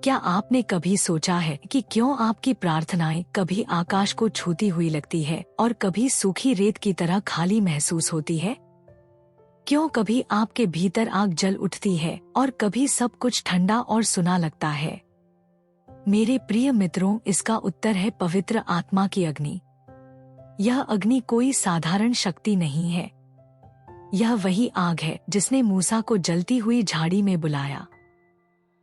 क्या आपने कभी सोचा है कि क्यों आपकी प्रार्थनाएं कभी आकाश को छूती हुई लगती है और कभी सूखी रेत की तरह खाली महसूस होती है? क्यों कभी आपके भीतर आग जल उठती है और कभी सब कुछ ठंडा और सुना लगता है? मेरे प्रिय मित्रों, इसका उत्तर है पवित्र आत्मा की अग्नि। यह अग्नि कोई साधारण शक्ति नहीं है। यह वही आग है जिसने मूसा को जलती हुई झाड़ी में बुलाया।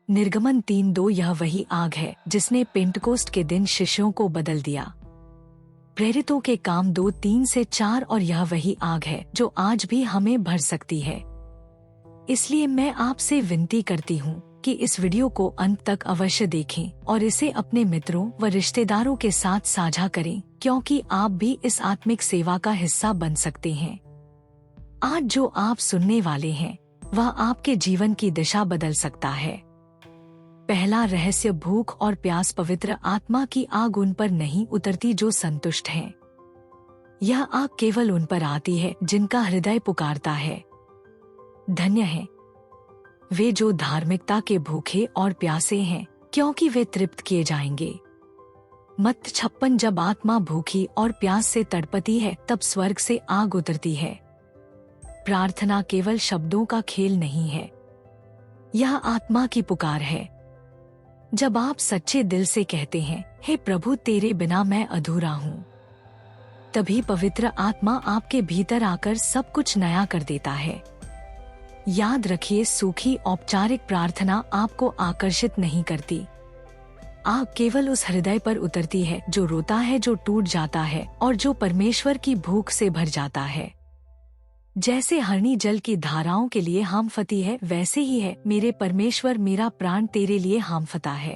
निर्गमन 3:2 यह वही आग है जिसने पेंटकोस्ट के दिन शिष्यों को बदल दिया। प्रेरितों के काम 2:3-4 और यह वही आग है जो आज भी हमें भर सकती है। इसलिए मैं आपसे विनती करती हूँ कि इस वीडियो को अंत तक अवश्य देखें और इसे अपने मित्रों व रिश्तेदारों के साथ साझा करें, क्योंकि आप भी इस आत्मिक सेवा का हिस्सा बन सकते हैं। आज जो आप सुनने वाले हैं वह आपके जीवन की दिशा बदल सकता है। पहला रहस्य, भूख और प्यास। पवित्र आत्मा की आग उन पर नहीं उतरती जो संतुष्ट हैं। यह आग केवल उन पर आती है जिनका हृदय पुकारता है। धन्य हैं वे जो धार्मिकता के भूखे और प्यासे हैं, क्योंकि वे तृप्त किए जाएंगे। मत्ती 56 जब आत्मा भूखी और प्यास से तड़पती है तब स्वर्ग से आग उतरती है। प्रार्थना केवल शब्दों का खेल नहीं है, यह आत्मा की पुकार है। जब आप सच्चे दिल से कहते हैं, हे प्रभु तेरे बिना मैं अधूरा हूँ, तभी पवित्र आत्मा आपके भीतर आकर सब कुछ नया कर देता है। याद रखिए, सूखी औपचारिक प्रार्थना आपको आकर्षित नहीं करती। आग केवल उस हृदय पर उतरती है जो रोता है, जो टूट जाता है और जो परमेश्वर की भूख से भर जाता है। जैसे हरणी जल की धाराओं के लिए हामफती है, वैसे ही है मेरे परमेश्वर, मेरा प्राण तेरे लिए हामफता है।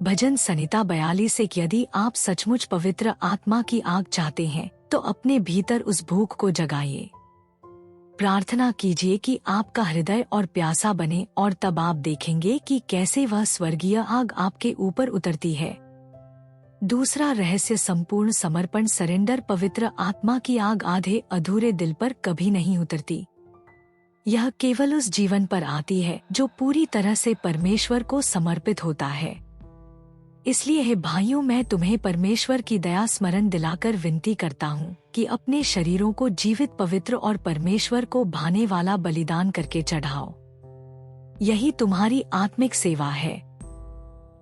भजन संहिता 42 एक। यदि आप सचमुच पवित्र आत्मा की आग चाहते हैं तो अपने भीतर उस भूख को जगाइए। प्रार्थना कीजिए कि आपका हृदय और प्यासा बने और तब आप देखेंगे कि कैसे वह स्वर्गीय आग आपके ऊपर उतरती है। दूसरा रहस्य, संपूर्ण समर्पण, सरेंडर। पवित्र आत्मा की आग आधे अधूरे दिल पर कभी नहीं उतरती। यह केवल उस जीवन पर आती है जो पूरी तरह से परमेश्वर को समर्पित होता है। इसलिए हे भाइयों, मैं तुम्हें परमेश्वर की दया स्मरण दिलाकर विनती करता हूँ कि अपने शरीरों को जीवित, पवित्र और परमेश्वर को भाने वाला बलिदान करके चढ़ाओ। यही तुम्हारी आत्मिक सेवा है।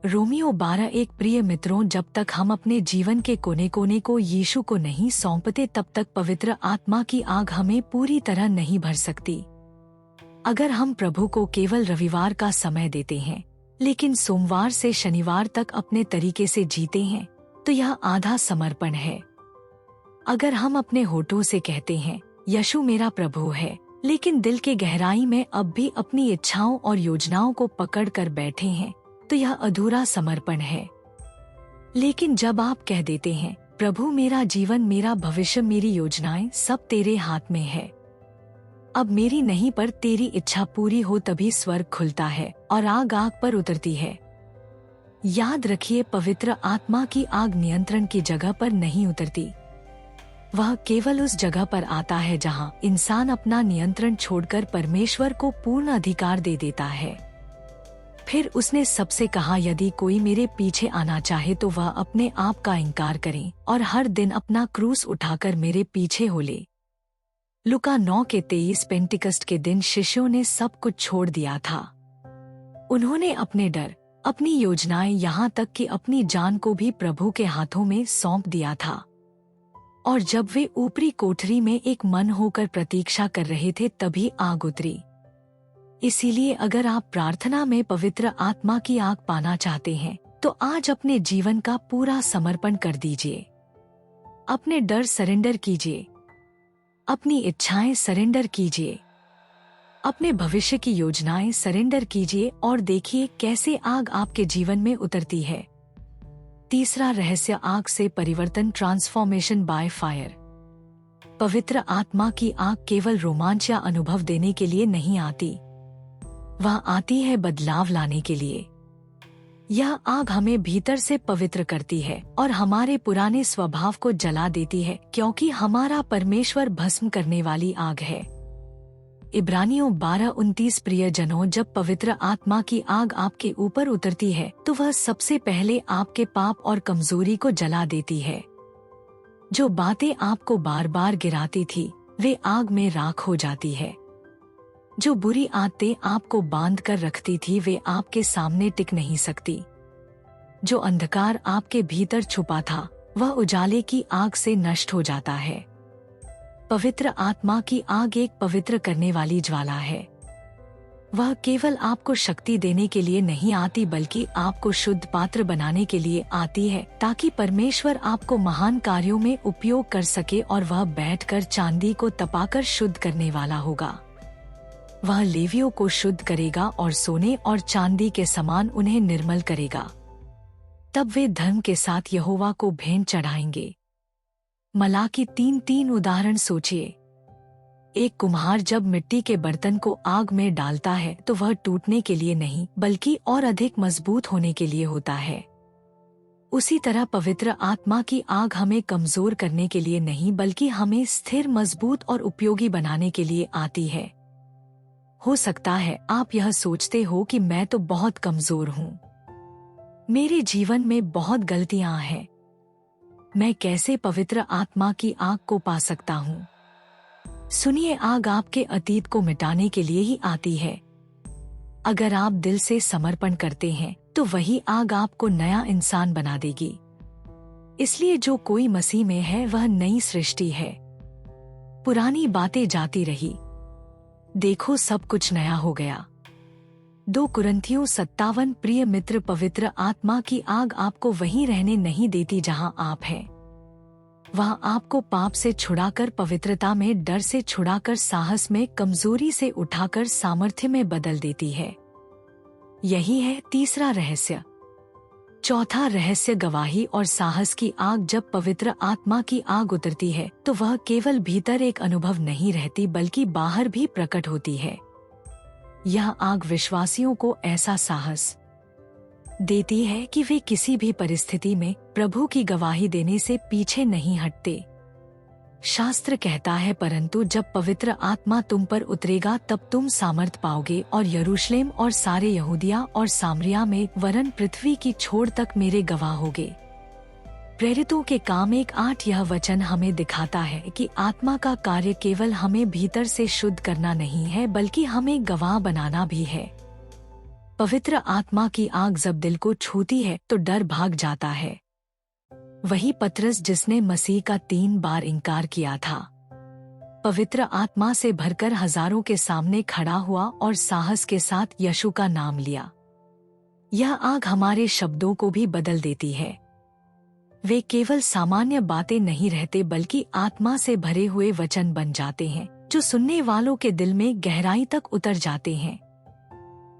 रोमियो 12:1। प्रिय मित्रों, जब तक हम अपने जीवन के कोने कोने को यीशु को नहीं सौंपते तब तक पवित्र आत्मा की आग हमें पूरी तरह नहीं भर सकती। अगर हम प्रभु को केवल रविवार का समय देते हैं लेकिन सोमवार से शनिवार तक अपने तरीके से जीते हैं तो यह आधा समर्पण है। अगर हम अपने होठों से कहते हैं यीशु मेरा प्रभु है, लेकिन दिल के गहराई में अब भी अपनी इच्छाओं और योजनाओं को पकड़ कर बैठे हैं तो यह अधूरा समर्पण है। लेकिन जब आप कह देते हैं प्रभु मेरा जीवन, मेरा भविष्य, मेरी योजनाएं सब तेरे हाथ में है, अब मेरी नहीं पर तेरी इच्छा पूरी हो, तभी स्वर्ग खुलता है और आग आग पर उतरती है। याद रखिए, पवित्र आत्मा की आग नियंत्रण की जगह पर नहीं उतरती। वह केवल उस जगह पर आता है जहां इंसान अपना नियंत्रण छोड़कर परमेश्वर को पूर्ण अधिकार दे देता है। फिर उसने सबसे कहा, यदि कोई मेरे पीछे आना चाहे तो वह अपने आप का इनकार करे और हर दिन अपना क्रूस उठाकर मेरे पीछे हो ले। लुका 9:23। पेंटिकस्ट के दिन शिष्यों ने सब कुछ छोड़ दिया था। उन्होंने अपने डर, अपनी योजनाएं, यहाँ तक कि अपनी जान को भी प्रभु के हाथों में सौंप दिया था। और जब वे ऊपरी कोठरी में एक मन होकर प्रतीक्षा कर रहे थे तभी आग उतरी। इसीलिए अगर आप प्रार्थना में पवित्र आत्मा की आग पाना चाहते हैं तो आज अपने जीवन का पूरा समर्पण कर दीजिए। अपने डर सरेंडर कीजिए, अपनी इच्छाएं सरेंडर कीजिए, अपने भविष्य की योजनाएं सरेंडर कीजिए और देखिए कैसे आग आपके जीवन में उतरती है। तीसरा रहस्य, आग से परिवर्तन, ट्रांसफॉर्मेशन बाय फायर। पवित्र आत्मा की आग केवल रोमांच या अनुभव देने के लिए नहीं आती, वह आती है बदलाव लाने के लिए। यह आग हमें भीतर से पवित्र करती है और हमारे पुराने स्वभाव को जला देती है, क्योंकि हमारा परमेश्वर भस्म करने वाली आग है। इब्रानियों 12:29 प्रियजनों, जब पवित्र आत्मा की आग आपके ऊपर उतरती है तो वह सबसे पहले आपके पाप और कमजोरी को जला देती है। जो बातें आपको बार बार गिराती थी वे आग में राख हो जाती है। जो बुरी आदतें आपको बांध कर रखती थी वे आपके सामने टिक नहीं सकती। जो अंधकार आपके भीतर छुपा था वह उजाले की आग से नष्ट हो जाता है। पवित्र आत्मा की आग एक पवित्र करने वाली ज्वाला है। वह केवल आपको शक्ति देने के लिए नहीं आती बल्कि आपको शुद्ध पात्र बनाने के लिए आती है, ताकि परमेश्वर आपको महान कार्यों में उपयोग कर सके। और वह बैठकर चांदी को तपाकर शुद्ध करने वाला होगा। वह लेवियों को शुद्ध करेगा और सोने और चांदी के समान उन्हें निर्मल करेगा। तब वे धर्म के साथ यहोवा को भेंट चढ़ाएंगे। मलाकी 3:3 उदाहरण सोचिए। एक कुम्हार जब मिट्टी के बर्तन को आग में डालता है तो वह टूटने के लिए नहीं बल्कि और अधिक मजबूत होने के लिए होता है। उसी तरह पवित्र आत्मा की आग हमें कमजोर करने के लिए नहीं बल्कि हमें स्थिर, मजबूत और उपयोगी बनाने के लिए आती है। हो सकता है आप यह सोचते हो कि मैं तो बहुत कमजोर हूँ, मेरे जीवन में बहुत गलतियां हैं, मैं कैसे पवित्र आत्मा की आग को पा सकता हूँ? सुनिए, आग आपके अतीत को मिटाने के लिए ही आती है। अगर आप दिल से समर्पण करते हैं तो वही आग आपको नया इंसान बना देगी। इसलिए जो कोई मसीह में है वह नई सृष्टि है। पुरानी बातें जाती रही, देखो सब कुछ नया हो गया। 2 कुरिन्थियों 57। प्रिय मित्र, पवित्र आत्मा की आग आपको वहीं रहने नहीं देती जहां आप हैं। वह आपको पाप से छुड़ाकर, पवित्रता में डर से छुड़ाकर, साहस में कमजोरी से उठाकर सामर्थ्य में बदल देती है। यही है तीसरा रहस्य। चौथा रहस्य गवाही और साहस की आग। जब पवित्र आत्मा की आग उतरती है तो वह केवल भीतर एक अनुभव नहीं रहती बल्कि बाहर भी प्रकट होती है। यह आग विश्वासियों को ऐसा साहस देती है कि वे किसी भी परिस्थिति में प्रभु की गवाही देने से पीछे नहीं हटते। शास्त्र कहता है, परंतु जब पवित्र आत्मा तुम पर उतरेगा तब तुम सामर्थ पाओगे और यरूशलेम और सारे यहूदिया और सामरिया में वरन पृथ्वी की छोर तक मेरे गवाह होगे। प्रेरितों के काम 1:8 यह वचन हमें दिखाता है कि आत्मा का कार्य केवल हमें भीतर से शुद्ध करना नहीं है बल्कि हमें गवाह बनाना भी है। पवित्र आत्मा की आग जब दिल को छूती है तो डर भाग जाता है। वही पतरस जिसने मसीह का 3 बार इनकार किया था, पवित्र आत्मा से भरकर हजारों के सामने खड़ा हुआ और साहस के साथ यीशु का नाम लिया। यह आग हमारे शब्दों को भी बदल देती है। वे केवल सामान्य बातें नहीं रहते बल्कि आत्मा से भरे हुए वचन बन जाते हैं जो सुनने वालों के दिल में गहराई तक उतर जाते हैं।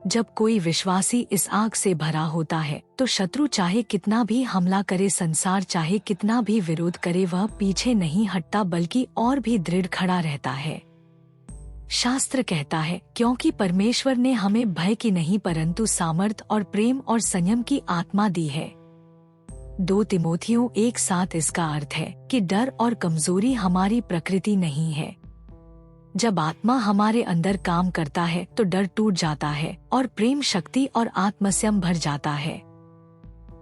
जब कोई विश्वासी इस आग से भरा होता है तो शत्रु चाहे कितना भी हमला करे, संसार चाहे कितना भी विरोध करे, वह पीछे नहीं हटता बल्कि और भी दृढ़ खड़ा रहता है। शास्त्र कहता है, क्योंकि परमेश्वर ने हमें भय की नहीं परंतु सामर्थ और प्रेम और संयम की आत्मा दी है। 2 तिमोथियों 1:7। इसका अर्थ है कि डर और कमजोरी हमारी प्रकृति नहीं है। जब आत्मा हमारे अंदर काम करता है तो डर टूट जाता है और प्रेम, शक्ति और आत्मसंयम भर जाता है।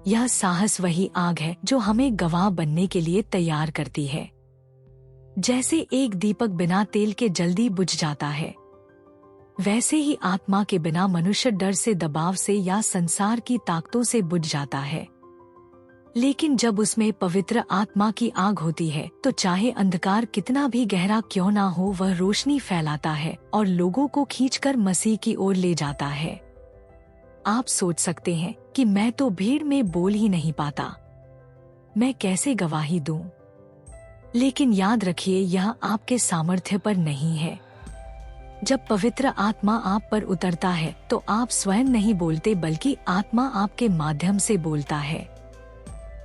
यह साहस वही आग है जो हमें गवाह बनने के लिए तैयार करती है। जैसे एक दीपक बिना तेल के जल्दी बुझ जाता है, वैसे ही आत्मा के बिना मनुष्य डर से, दबाव से या संसार की ताकतों से बुझ जाता है। लेकिन जब उसमें पवित्र आत्मा की आग होती है तो चाहे अंधकार कितना भी गहरा क्यों ना हो, वह रोशनी फैलाता है और लोगों को खींचकर मसीह की ओर ले जाता है। आप सोच सकते हैं कि मैं तो भीड़ में बोल ही नहीं पाता, मैं कैसे गवाही दूं? लेकिन याद रखिए, यह आपके सामर्थ्य पर नहीं है। जब पवित्र आत्मा आप पर उतरता है तो आप स्वयं नहीं बोलते बल्कि आत्मा आपके माध्यम से बोलता है।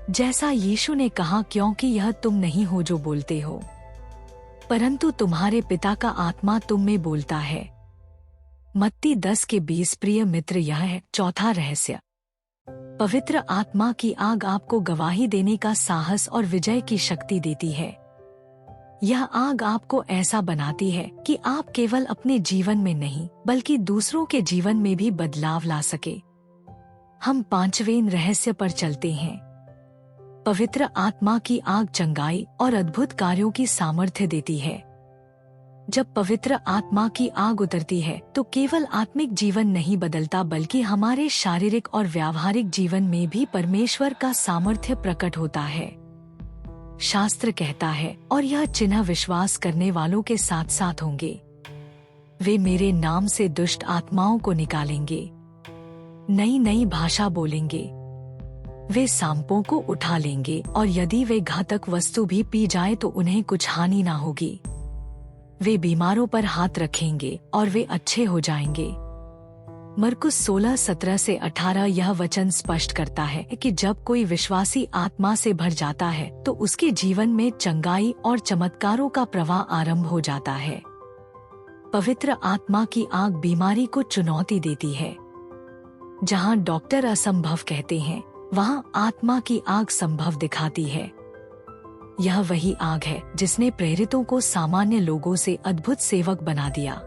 जैसा यीशु ने कहा, क्योंकि यह तुम नहीं हो जो बोलते हो परंतु तुम्हारे पिता का आत्मा तुम में बोलता है। मत्ती 10:20। प्रिय मित्र, यह है चौथा रहस्य। पवित्र आत्मा की आग आपको गवाही देने का साहस और विजय की शक्ति देती है। यह आग आपको ऐसा बनाती है कि आप केवल अपने जीवन में नहीं बल्कि दूसरों के जीवन में भी बदलाव ला सके। हम पांचवें रहस्य पर चलते हैं। पवित्र आत्मा की आग चंगाई और अद्भुत कार्यों की सामर्थ्य देती है। जब पवित्र आत्मा की आग उतरती है तो केवल आत्मिक जीवन नहीं बदलता बल्कि हमारे शारीरिक और व्यावहारिक जीवन में भी परमेश्वर का सामर्थ्य प्रकट होता है। शास्त्र कहता है, और यह चिन्ह विश्वास करने वालों के साथ साथ होंगे। वे मेरे नाम से दुष्ट आत्माओं को निकालेंगे, नई नई भाषा बोलेंगे, वे सांपों को उठा लेंगे और यदि वे घातक वस्तु भी पी जाए तो उन्हें कुछ हानि ना होगी। वे बीमारों पर हाथ रखेंगे और वे अच्छे हो जाएंगे। मरकुस 16:17-18 यह वचन स्पष्ट करता है कि जब कोई विश्वासी आत्मा से भर जाता है तो उसके जीवन में चंगाई और चमत्कारों का प्रवाह आरंभ हो जाता है। पवित्र आत्मा की आग बीमारी को चुनौती देती है। जहां डॉक्टर असंभव कहते हैं, वहां आत्मा की आग संभव दिखाती है। यह वही आग है जिसने प्रेरितों को सामान्य लोगों से अद्भुत सेवक बना दिया।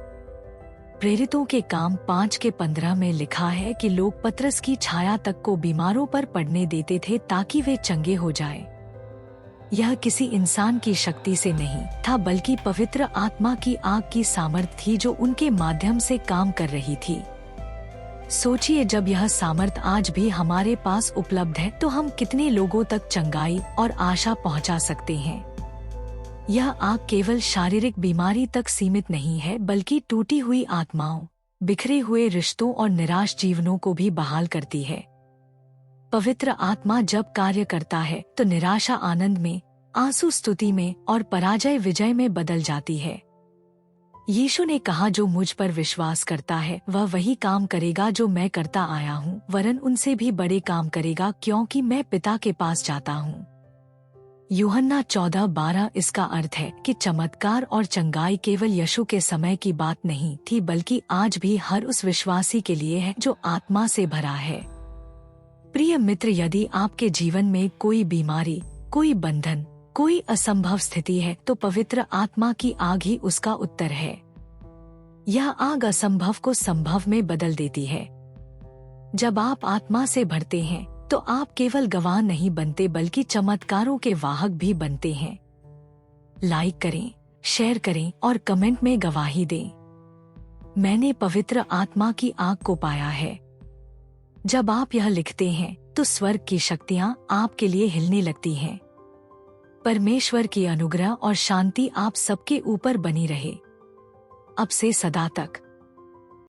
प्रेरितों के काम 5:15 में लिखा है कि लोग पतरस की छाया तक को बीमारों पर पड़ने देते थे ताकि वे चंगे हो जाएं। यह किसी इंसान की शक्ति से नहीं था बल्कि पवित्र आत्मा की आग की सामर्थ थी जो उनके माध्यम से काम कर रही थी। सोचिए, जब यह सामर्थ आज भी हमारे पास उपलब्ध है तो हम कितने लोगों तक चंगाई और आशा पहुंचा सकते हैं। यह आग केवल शारीरिक बीमारी तक सीमित नहीं है बल्कि टूटी हुई आत्माओं, बिखरे हुए रिश्तों और निराश जीवनों को भी बहाल करती है। पवित्र आत्मा जब कार्य करता है तो निराशा आनंद में, आंसू स्तुति में और पराजय विजय में बदल जाती है। यीशु ने कहा, जो मुझ पर विश्वास करता है वह वही काम करेगा जो मैं करता आया हूँ, वरन उनसे भी बड़े काम करेगा, क्योंकि मैं पिता के पास जाता हूँ। यूहन्ना 14:12 इसका अर्थ है कि चमत्कार और चंगाई केवल यीशु के समय की बात नहीं थी बल्कि आज भी हर उस विश्वासी के लिए है जो आत्मा से भरा है। प्रिय मित्र, यदि आपके जीवन में कोई बीमारी, कोई बंधन, कोई असंभव स्थिति है तो पवित्र आत्मा की आग ही उसका उत्तर है। यह आग असंभव को संभव में बदल देती है। जब आप आत्मा से भरते हैं तो आप केवल गवाह नहीं बनते बल्कि चमत्कारों के वाहक भी बनते हैं। लाइक करें, शेयर करें और कमेंट में गवाही दें। मैंने पवित्र आत्मा की आग को पाया है। जब आप यह लिखते हैं तो स्वर्ग की शक्तियां आपके लिए हिलने लगती हैं। परमेश्वर की अनुग्रह और शांति आप सबके ऊपर बनी रहे, अब से सदा तक।